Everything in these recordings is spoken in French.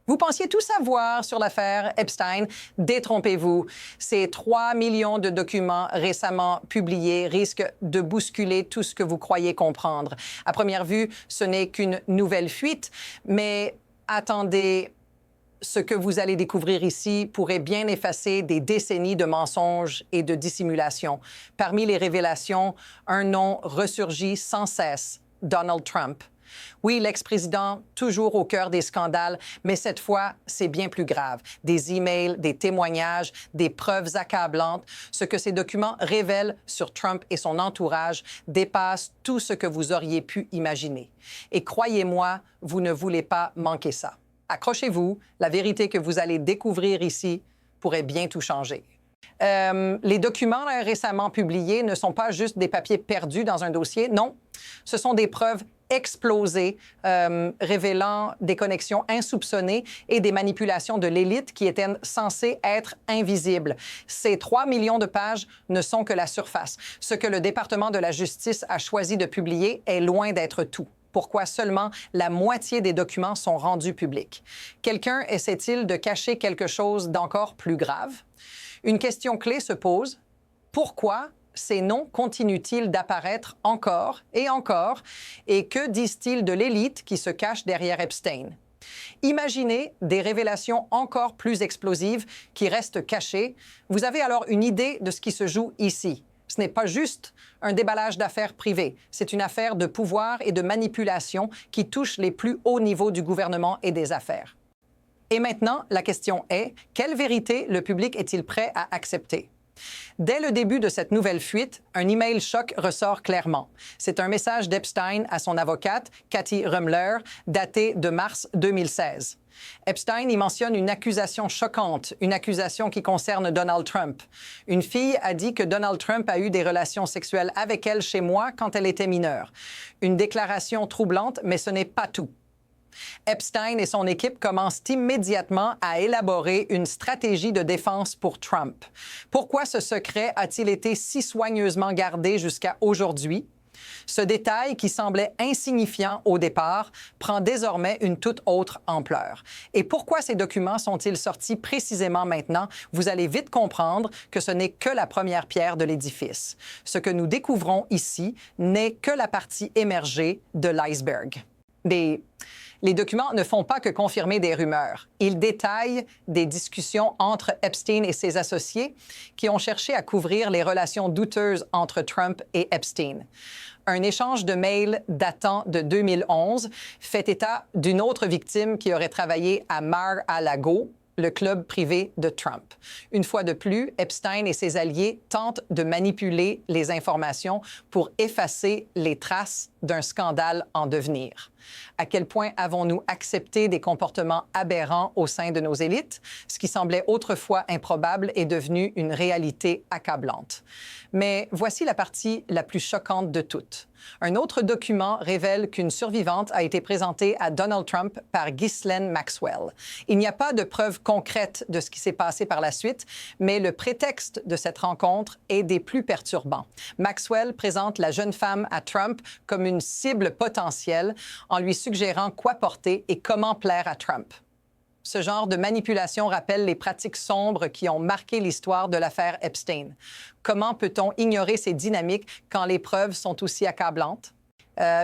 Vous pensiez tout savoir sur l'affaire Epstein. Détrompez-vous. Ces 3 millions de documents récemment publiés risquent de bousculer tout ce que vous croyez comprendre. À première vue, ce n'est qu'une nouvelle fuite, mais attendez, ce que vous allez découvrir ici pourrait bien effacer des décennies de mensonges et de dissimulation. Parmi les révélations, un nom ressurgit sans cesse, Donald Trump. Oui, l'ex-président, toujours au cœur des scandales, mais cette fois, c'est bien plus grave. Des emails, des témoignages, des preuves accablantes. Ce que ces documents révèlent sur Trump et son entourage dépasse tout ce que vous auriez pu imaginer. Et croyez-moi, vous ne voulez pas manquer ça. Accrochez-vous, la vérité que vous allez découvrir ici pourrait bien tout changer. Les documents récemment publiés ne sont pas juste des papiers perdus dans un dossier, non. Ce sont des preuves explosées révélant des connexions insoupçonnées et des manipulations de l'élite qui étaient censées être invisibles. Ces 3 millions de pages ne sont que la surface. Ce que le département de la justice a choisi de publier est loin d'être tout. Pourquoi seulement la moitié des documents sont rendus publics? Quelqu'un essaie-t-il de cacher quelque chose d'encore plus grave? Une question clé se pose. Pourquoi ces noms continuent-ils d'apparaître encore? Et que disent-ils de l'élite qui se cache derrière Epstein? Imaginez des révélations encore plus explosives qui restent cachées. Vous avez alors une idée de ce qui se joue ici. Ce n'est pas juste un déballage d'affaires privées. C'est une affaire de pouvoir et de manipulation qui touche les plus hauts niveaux du gouvernement et des affaires. Et maintenant, la question est, quelle vérité le public est-il prêt à accepter? Dès le début de cette nouvelle fuite, un email choc ressort clairement. C'est un message d'Epstein à son avocate, Cathy Ruemmler, daté de mars 2016. Epstein y mentionne une accusation choquante, une accusation qui concerne Donald Trump. Une fille a dit que Donald Trump a eu des relations sexuelles avec elle chez moi quand elle était mineure. Une déclaration troublante, mais ce n'est pas tout. Epstein et son équipe commencent immédiatement à élaborer une stratégie de défense pour Trump. Pourquoi ce secret a-t-il été si soigneusement gardé jusqu'à aujourd'hui? Ce détail, qui semblait insignifiant au départ, prend désormais une toute autre ampleur. Et pourquoi ces documents sont-ils sortis précisément maintenant? Vous allez vite comprendre que ce n'est que la première pierre de l'édifice. Ce que nous découvrons ici n'est que la partie émergée de l'iceberg. Les documents ne font pas que confirmer des rumeurs. Ils détaillent des discussions entre Epstein et ses associés qui ont cherché à couvrir les relations douteuses entre Trump et Epstein. Un échange de mails datant de 2011 fait état d'une autre victime qui aurait travaillé à Mar-a-Lago, le club privé de Trump. Une fois de plus, Epstein et ses alliés tentent de manipuler les informations pour effacer les traces d'un scandale en devenir. À quel point avons-nous accepté des comportements aberrants au sein de nos élites? Ce qui semblait autrefois improbable est devenu une réalité accablante. Mais voici la partie la plus choquante de toutes. Un autre document révèle qu'une survivante a été présentée à Donald Trump par Ghislaine Maxwell. Il n'y a pas de preuves concrètes de ce qui s'est passé par la suite, mais le prétexte de cette rencontre est des plus perturbants. Maxwell présente la jeune femme à Trump comme une cible potentielle en lui suggérant quoi porter et comment plaire à Trump. Ce genre de manipulation rappelle les pratiques sombres qui ont marqué l'histoire de l'affaire Epstein. Comment peut-on ignorer ces dynamiques quand les preuves sont aussi accablantes?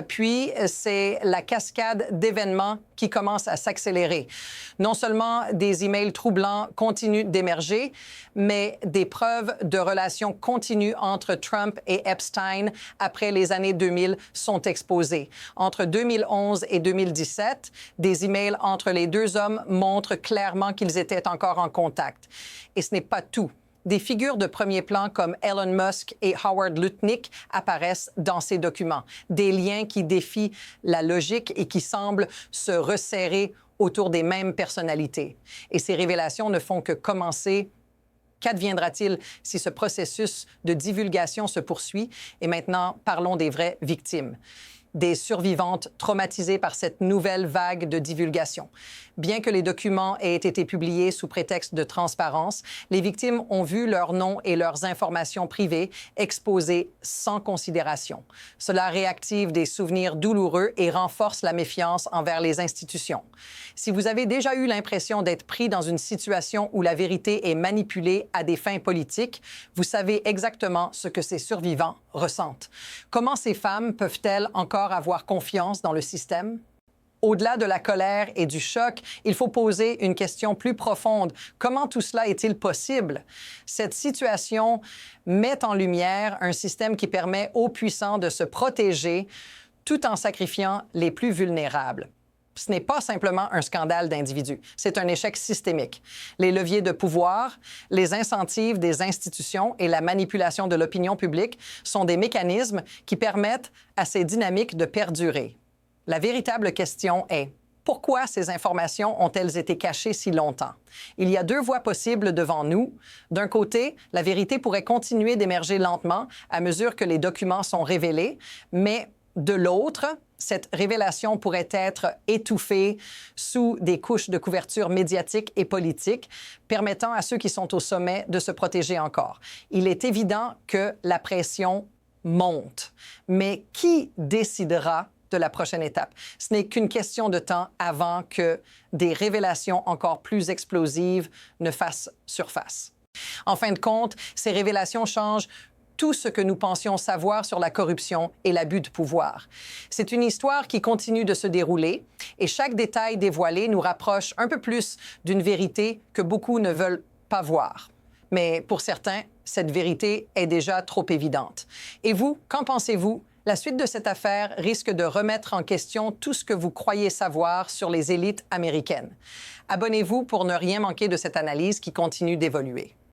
Puis, c'est la cascade d'événements qui commence à s'accélérer. Non seulement des emails troublants continuent d'émerger, mais des preuves de relations continues entre Trump et Epstein après les années 2000 sont exposées. Entre 2011 et 2017, des emails entre les deux hommes montrent clairement qu'ils étaient encore en contact. Et ce n'est pas tout. Des figures de premier plan comme Elon Musk et Howard Lutnick apparaissent dans ces documents. Des liens qui défient la logique et qui semblent se resserrer autour des mêmes personnalités. Et ces révélations ne font que commencer. Qu'adviendra-t-il si ce processus de divulgation se poursuit? Et maintenant, parlons des vraies victimes. Des survivantes traumatisées par cette nouvelle vague de divulgation. Bien que les documents aient été publiés sous prétexte de transparence, les victimes ont vu leurs noms et leurs informations privées exposées sans considération. Cela réactive des souvenirs douloureux et renforce la méfiance envers les institutions. Si vous avez déjà eu l'impression d'être pris dans une situation où la vérité est manipulée à des fins politiques, vous savez exactement ce que ces survivants ressentent. Comment ces femmes peuvent-elles encore avoir confiance dans le système? Au-delà de la colère et du choc, il faut poser une question plus profonde. Comment tout cela est-il possible? Cette situation met en lumière un système qui permet aux puissants de se protéger tout en sacrifiant les plus vulnérables. Ce n'est pas simplement un scandale d'individus, c'est un échec systémique. Les leviers de pouvoir, les incentives des institutions et la manipulation de l'opinion publique sont des mécanismes qui permettent à ces dynamiques de perdurer. La véritable question est: pourquoi ces informations ont-elles été cachées si longtemps? Il y a deux voies possibles devant nous. D'un côté, la vérité pourrait continuer d'émerger lentement à mesure que les documents sont révélés, mais de l'autre, cette révélation pourrait être étouffée sous des couches de couverture médiatique et politique, permettant à ceux qui sont au sommet de se protéger encore. Il est évident que la pression monte. Mais qui décidera de la prochaine étape? Ce n'est qu'une question de temps avant que des révélations encore plus explosives ne fassent surface. En fin de compte, ces révélations changent tout ce que nous pensions savoir sur la corruption et l'abus de pouvoir. C'est une histoire qui continue de se dérouler et chaque détail dévoilé nous rapproche un peu plus d'une vérité que beaucoup ne veulent pas voir. Mais pour certains, cette vérité est déjà trop évidente. Et vous, qu'en pensez-vous? La suite de cette affaire risque de remettre en question tout ce que vous croyez savoir sur les élites américaines. Abonnez-vous pour ne rien manquer de cette analyse qui continue d'évoluer.